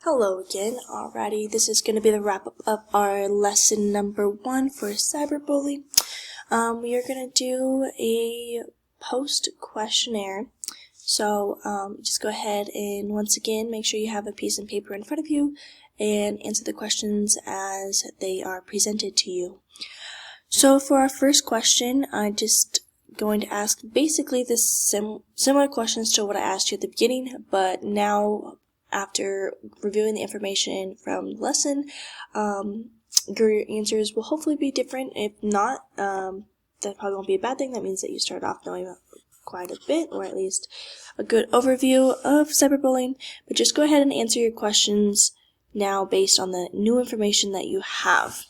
Hello again. Alrighty, this is going to be the wrap up of our lesson number 1 for cyberbullying. We are going to do a post questionnaire. So just go ahead and once again make sure you have a piece of paper in front of you and answer the questions as they are presented to you. So for our first question, I'm just going to ask basically the similar questions to what I asked you at the beginning, but now after reviewing the information from the lesson, your answers will hopefully be different. If not, that probably won't be a bad thing. That means that you start off knowing quite a bit, or at least a good overview of cyberbullying. But just go ahead and answer your questions now based on the new information that you have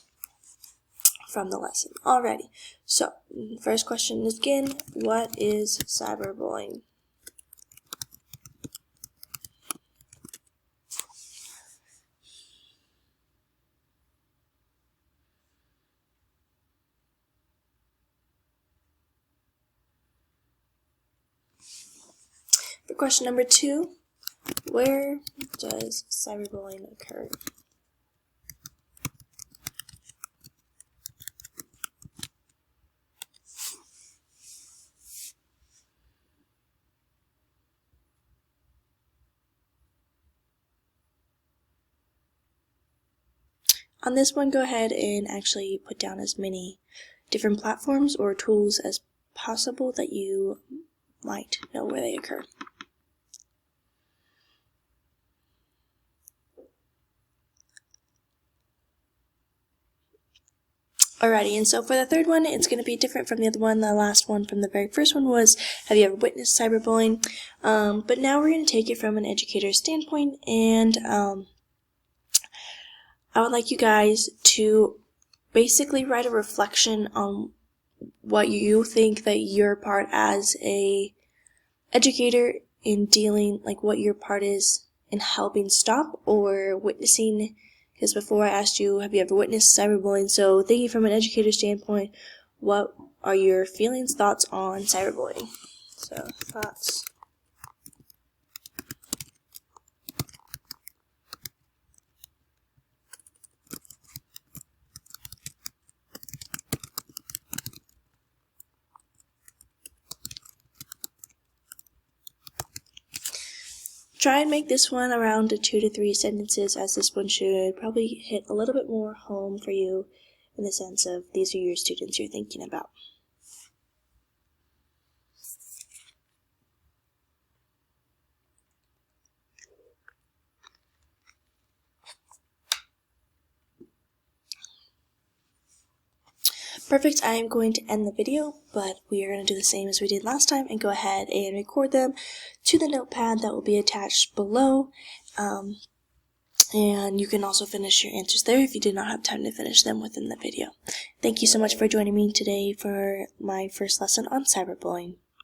from the lesson. Alrighty, so first question is again, what is cyberbullying? For question number 2, where does cyberbullying occur? On this one, go ahead and actually put down as many different platforms or tools as possible that you might know where they occur. Alrighty, and so for the third one, it's going to be different from the other one. The last one from the very first one was, have you ever witnessed cyberbullying? But now we're going to take it from an educator's standpoint, and I would like you guys to basically write a reflection on what you think that your part as a educator in dealing, like what your part is in helping stop or witnessing. Because before I asked you, have you ever witnessed cyberbullying? So thinking from an educator standpoint, what are your feelings, thoughts on cyberbullying? So thoughts. Try and make this one around 2 to 3 sentences, as this one should probably hit a little bit more home for you in the sense of these are your students you're thinking about. Perfect, I am going to end the video, but we are going to do the same as we did last time and go ahead and record them to the notepad that will be attached below. And you can also finish your answers there if you did not have time to finish them within the video. Thank you so much for joining me today for my first lesson on cyberbullying.